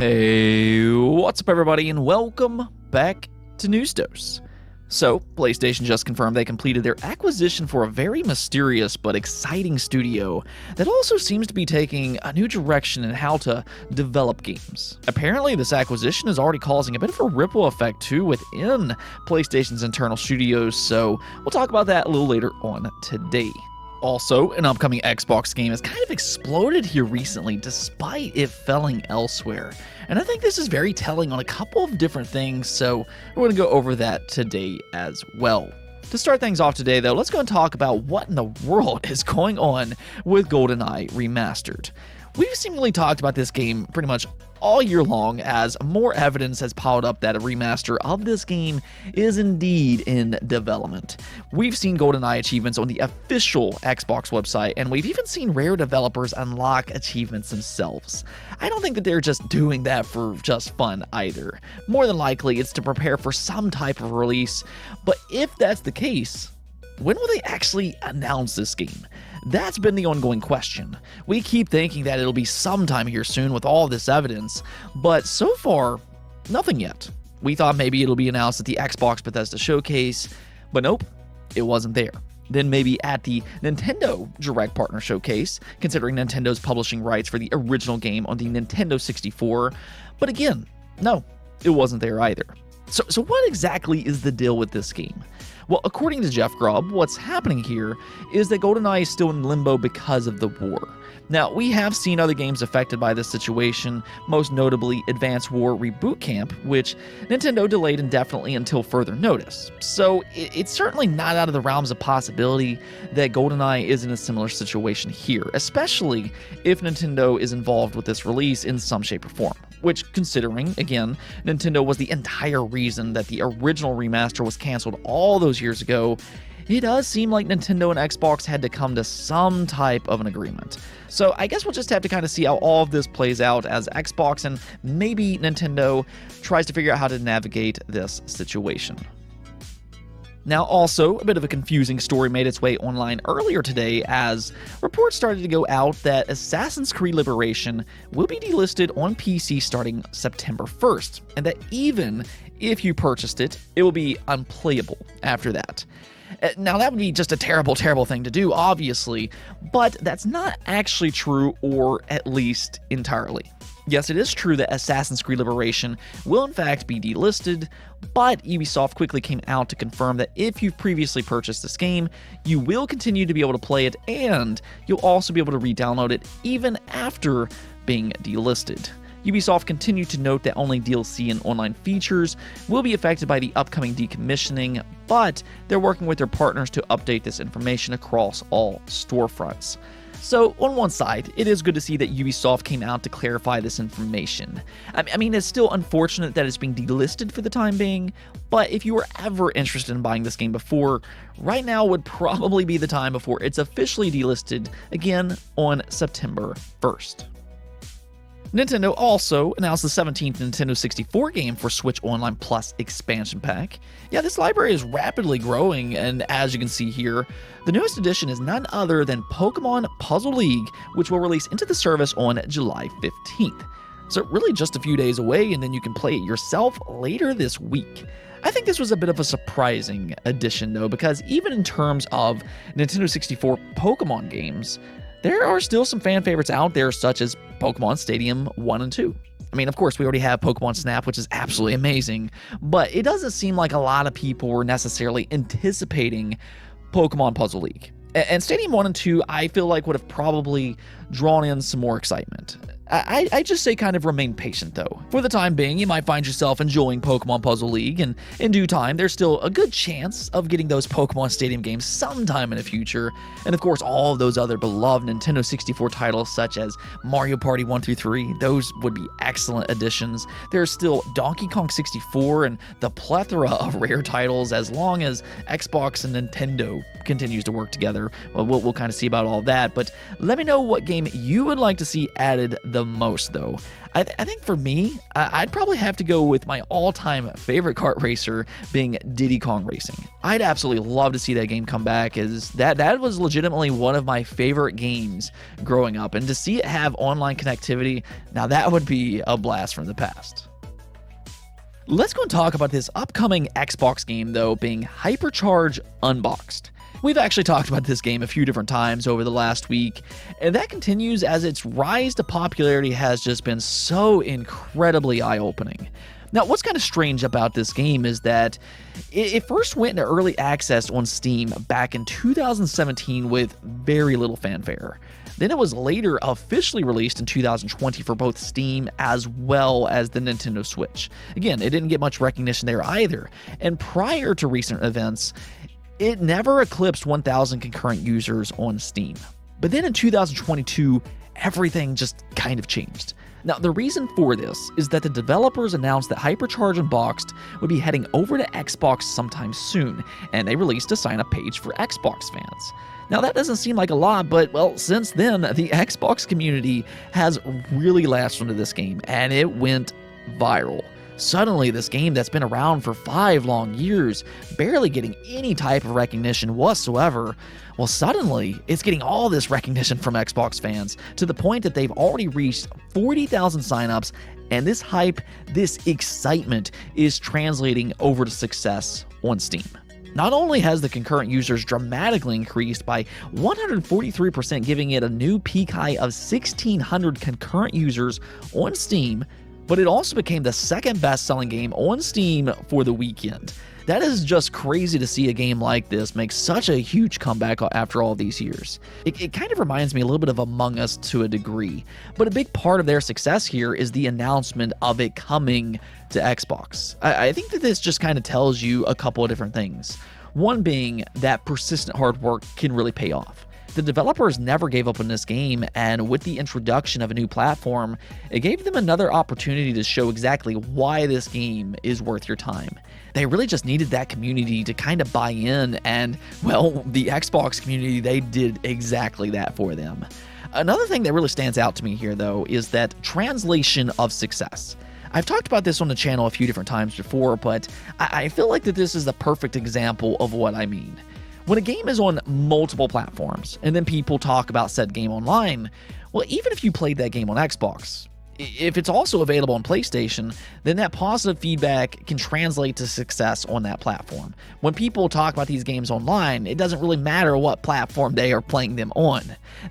Hey, what's up everybody, and welcome back to News Dose. So, PlayStation just confirmed they completed their acquisition for a very mysterious but exciting studio that also seems to be taking a new direction in how to develop games. Apparently, this acquisition is already causing a bit of a ripple effect too within PlayStation's internal studios, so we'll talk about that a little later on today. Also, an upcoming Xbox game has kind of exploded here recently despite it failing elsewhere. And I think this is very telling on a couple of different things, so we're going to go over that today as well. To start things off today though, let's go and talk about what in the world is going on with Goldeneye Remastered. We've seemingly talked about this game pretty much all year long as more evidence has piled up that a remaster of this game is indeed in development. We've seen GoldenEye achievements on the official Xbox website, and we've even seen Rare developers unlock achievements themselves. I don't think that they're just doing that for just fun either. More than likely, it's to prepare for some type of release, but if that's the case, when will they actually announce this game? That's been the ongoing question. We keep thinking that it'll be sometime here soon with all this evidence, but so far, nothing yet. We thought maybe it'll be announced at the Xbox Bethesda showcase, but nope, it wasn't there. Then maybe at the Nintendo Direct Partner Showcase, considering Nintendo's publishing rights for the original game on the Nintendo 64, but again, no, it wasn't there either. So what exactly is the deal with this game? Well, according to Jeff Grubb, what's happening here is that GoldenEye is still in limbo because of the war. Now, we have seen other games affected by this situation, most notably Advance War Reboot Camp, which Nintendo delayed indefinitely until further notice. So it's certainly not out of the realms of possibility that GoldenEye is in a similar situation here, especially if Nintendo is involved with this release in some shape or form. Which, considering, again, Nintendo was the entire reason that the original remaster was canceled all those years ago, it does seem like Nintendo and Xbox had to come to some type of an agreement. So I guess we'll just have to kind of see how all of this plays out as Xbox and maybe Nintendo tries to figure out how to navigate this situation. Now, also, a bit of a confusing story made its way online earlier today as reports started to go out that Assassin's Creed Liberation will be delisted on PC starting September 1st, and that even if you purchased it, it will be unplayable after that. Now, that would be just a terrible, terrible thing to do, obviously, but that's not actually true, or at least entirely. Yes, it is true that Assassin's Creed Liberation will in fact be delisted, but Ubisoft quickly came out to confirm that if you've previously purchased this game, you will continue to be able to play it, and you'll also be able to re-download it even after being delisted. Ubisoft continued to note that only DLC and online features will be affected by the upcoming decommissioning, but they're working with their partners to update this information across all storefronts. So, on one side, it is good to see that Ubisoft came out to clarify this information. I mean, it's still unfortunate that it's being delisted for the time being, but if you were ever interested in buying this game before, right now would probably be the time before it's officially delisted again on September 1st. Nintendo also announced the 17th Nintendo 64 game for Switch Online Plus expansion pack. Yeah, this library is rapidly growing, and as you can see here, the newest edition is none other than Pokemon Puzzle League, which will release into the service on July 15th. So really just a few days away, and then you can play it yourself later this week. I think this was a bit of a surprising addition though, because even in terms of Nintendo 64 Pokemon games, there are still some fan favorites out there, such as Pokemon Stadium 1 and 2. I mean, of course, we already have Pokemon Snap, which is absolutely amazing, but it doesn't seem like a lot of people were necessarily anticipating Pokemon Puzzle League. And Stadium 1 and 2, I feel like would have probably drawn in some more excitement. I just say kind of remain patient though. For the time being, you might find yourself enjoying Pokemon Puzzle League, and in due time, there's still a good chance of getting those Pokemon Stadium games sometime in the future. And of course, all of those other beloved Nintendo 64 titles such as Mario Party 1 through 3, those would be excellent additions. There's still Donkey Kong 64 and the plethora of rare titles as long as Xbox and Nintendo continues to work together. Well, we'll kind of see about all that, but let me know what game you would like to see added the the most, though. I think for me, I'd probably have to go with my all-time favorite kart racer being Diddy Kong Racing. I'd absolutely love to see that game come back, as that was legitimately one of my favorite games growing up, and to see it have online connectivity, now that would be a blast from the past. Let's go and talk about this upcoming Xbox game, though, being Hypercharge Unboxed. We've actually talked about this game a few different times over the last week, and that continues as its rise to popularity has just been so incredibly eye-opening. Now, what's kind of strange about this game is that it first went into early access on Steam back in 2017 with very little fanfare. Then it was later officially released in 2020 for both Steam as well as the Nintendo Switch. Again, it didn't get much recognition there either, and prior to recent events, it never eclipsed 1,000 concurrent users on Steam. But then in 2022, everything just kind of changed. Now, the reason for this is that the developers announced that Hypercharge Unboxed would be heading over to Xbox sometime soon, and they released a sign-up page for Xbox fans. Now, that doesn't seem like a lot, but, well, since then, the Xbox community has really latched onto this game, and it went viral. Suddenly, this game that's been around for 5 long years, barely getting any type of recognition whatsoever, well, suddenly, it's getting all this recognition from Xbox fans, to the point that they've already reached 40,000 signups, and this hype, this excitement, is translating over to success on Steam. Not only has the concurrent users dramatically increased by 143%, giving it a new peak high of 1,600 concurrent users on Steam, but it also became the second best-selling game on Steam for the weekend. That is just crazy to see a game like this make such a huge comeback after all these years. It kind of reminds me a little bit of Among Us to a degree, but a big part of their success here is the announcement of it coming to Xbox. I think that this just kind of tells you a couple of different things. One being that persistent hard work can really pay off. The developers never gave up on this game, and with the introduction of a new platform, it gave them another opportunity to show exactly why this game is worth your time. They really just needed that community to kind of buy in, and, well, the Xbox community, they did exactly that for them. Another thing that really stands out to me here, though, is that translation of success. I've talked about this on the channel a few different times before, but I feel like that this is the perfect example of what I mean. When a game is on multiple platforms, and then people talk about said game online, well, even if you played that game on Xbox, if it's also available on PlayStation, then that positive feedback can translate to success on that platform. When people talk about these games online, it doesn't really matter what platform they are playing them on.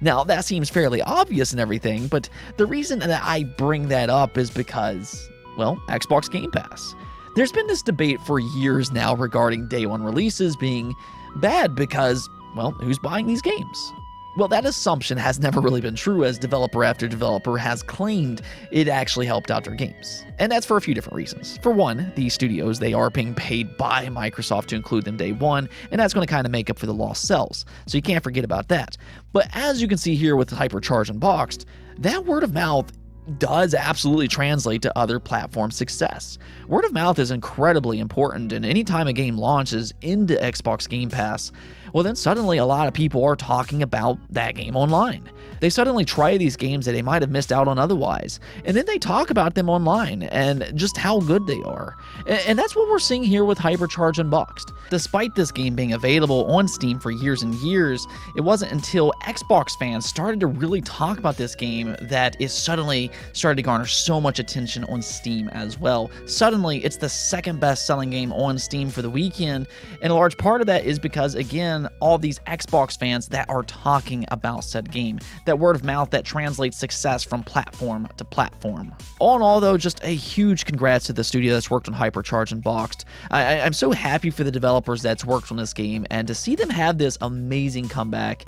Now, that seems fairly obvious and everything, but the reason that I bring that up is because, well, Xbox Game Pass. There's been this debate for years now regarding day one releases being bad because, well, who's buying these games? Well, that assumption has never really been true, as developer after developer has claimed it actually helped out their games. And that's for a few different reasons. For one, these studios, they are being paid by Microsoft to include them day one, and that's going to kind of make up for the lost sales. So you can't forget about that. But as you can see here with Hypercharge Unboxed, that word of mouth does absolutely translate to other platform success. Word of mouth is incredibly important, and anytime a game launches into Xbox Game Pass, well, then suddenly a lot of people are talking about that game online. They suddenly try these games that they might have missed out on otherwise, and then they talk about them online and just how good they are. And that's what we're seeing here with Hypercharge Unboxed. Despite this game being available on Steam for years and years, it wasn't until Xbox fans started to really talk about this game that it suddenly started to garner so much attention on Steam as well. Suddenly, it's the second best-selling game on Steam for the weekend, and a large part of that is because, again, all these Xbox fans that are talking about said game. That word of mouth that translates success from platform to platform. All in all, though, just a huge congrats to the studio that's worked on Hypercharge Unboxed. I'm so happy for the developers that's worked on this game, and to see them have this amazing comeback,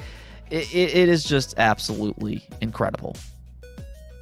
it is just absolutely incredible.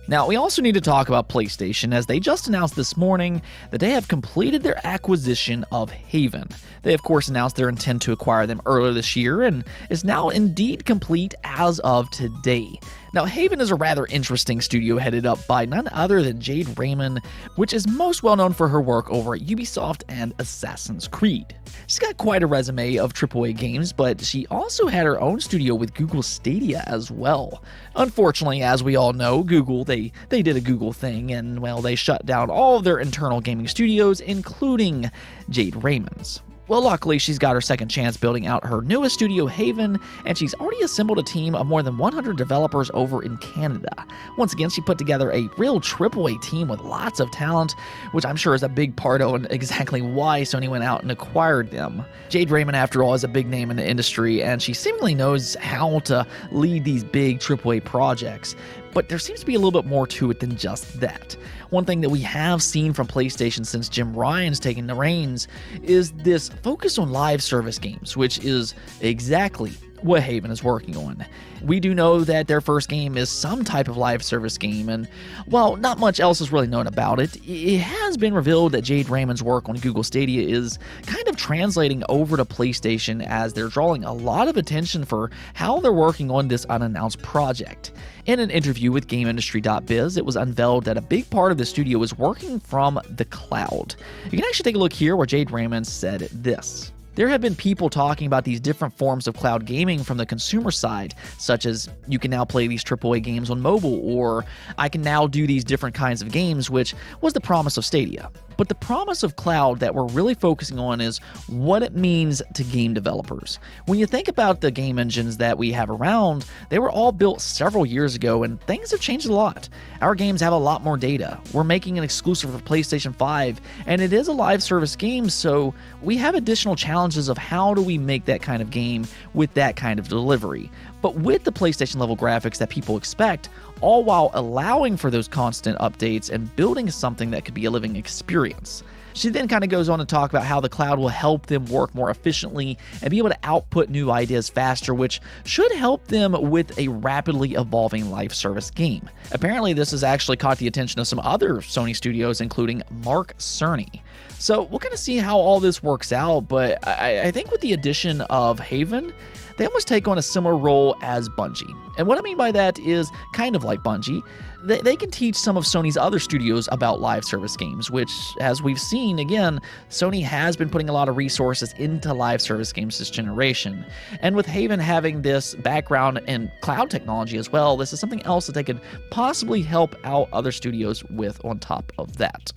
Now, we also need to talk about PlayStation, as they just announced this morning that they have completed their acquisition of Haven. They, of course, announced their intent to acquire them earlier this year, and is now indeed complete as of today. Now, Haven is a rather interesting studio headed up by none other than Jade Raymond, which is most well known for her work over at Ubisoft and Assassin's Creed. She's got quite a resume of AAA games, but she also had her own studio with Google Stadia as well. Unfortunately, as we all know, Google, they did a Google thing, and well, they shut down all of their internal gaming studios, including Jade Raymond's. Well, luckily, she's got her second chance building out her newest studio, Haven, and she's already assembled a team of more than 100 developers over in Canada. Once again, she put together a real AAA team with lots of talent, which I'm sure is a big part on exactly why Sony went out and acquired them. Jade Raymond, after all, is a big name in the industry, and she seemingly knows how to lead these big AAA projects. But there seems to be a little bit more to it than just that. One thing that we have seen from PlayStation since Jim Ryan's taken the reins is this focus on live service games, which is exactly what Haven is working on. We do know that their first game is some type of live service game, and while not much else is really known about it, it has been revealed that Jade Raymond's work on Google Stadia is kind of translating over to PlayStation, as they're drawing a lot of attention for how they're working on this unannounced project. In an interview with GameIndustry.biz, it was unveiled that a big part of the studio is working from the cloud. You can actually take a look here where Jade Raymond said this. There have been people talking about these different forms of cloud gaming from the consumer side, such as you can now play these AAA games on mobile, or I can now do these different kinds of games, which was the promise of Stadia. But the promise of cloud that we're really focusing on is what it means to game developers. When you think about the game engines that we have around, they were all built several years ago, and things have changed a lot. Our games have a lot more data. We're making an exclusive for PlayStation 5, and it is a live service game, so we have additional challenges of how do we make that kind of game with that kind of delivery. But with the PlayStation level graphics that people expect, all while allowing for those constant updates and building something that could be a living experience. She then kind of goes on to talk about how the cloud will help them work more efficiently and be able to output new ideas faster, which should help them with a rapidly evolving live service game. Apparently, this has actually caught the attention of some other Sony studios, including Mark Cerny. So we'll kind of see how all this works out, but I think with the addition of Haven, they almost take on a similar role as Bungie. And what I mean by that is kind of like Bungie, they can teach some of Sony's other studios about live service games, which, as we've seen, again, Sony has been putting a lot of resources into live service games this generation. And with Haven having this background in cloud technology as well, this is something else that they could possibly help out other studios with on top of that.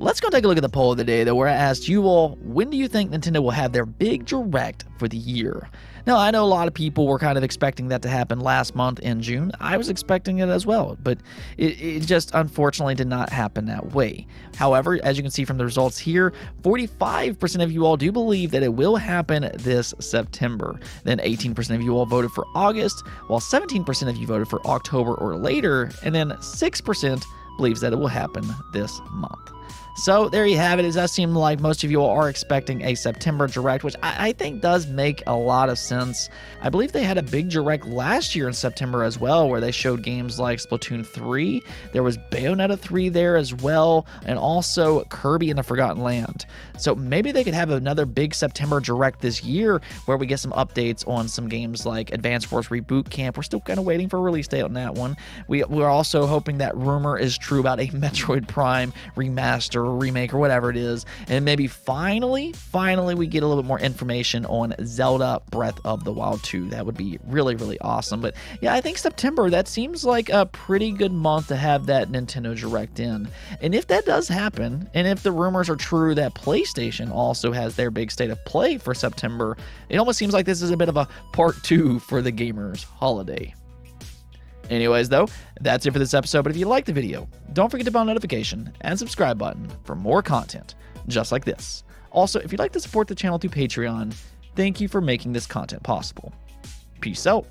Let's go take a look at the poll of the day, though, where I asked you all, when do you think Nintendo will have their big direct for the year? Now, I know a lot of people were kind of expecting that to happen last month in June. I was expecting it as well, but it just unfortunately did not happen that way. However, as you can see from the results here, 45% of you all do believe that it will happen this September. Then 18% of you all voted for August, while 17% of you voted for October or later, and then 6% believes that it will happen this month. So there you have it. It does seem like most of you all are expecting a September Direct, which I think does make a lot of sense. I believe they had a big Direct last year in September as well, where they showed games like Splatoon 3. There was Bayonetta 3 there as well, and also Kirby and the Forgotten Land. So maybe they could have another big September Direct this year, where we get some updates on some games like Advance Wars Reboot Camp. We're still kind of waiting for a release date on that one. We're also hoping that rumor is true about a Metroid Prime remaster or remake or whatever it is, and maybe finally we get a little bit more information on Zelda Breath of the Wild 2. That would be really, really awesome. But yeah, I think September, that seems like a pretty good month to have that Nintendo Direct in. And if that does happen, and if the rumors are true that PlayStation also has their big state of play for September, it almost seems like this is a bit of a part 2 for the gamers holiday. Anyways, though, that's it for this episode, but if you liked the video, don't forget to bell notification and subscribe button for more content just like this. Also, if you'd like to support the channel through Patreon, thank you for making this content possible. Peace out.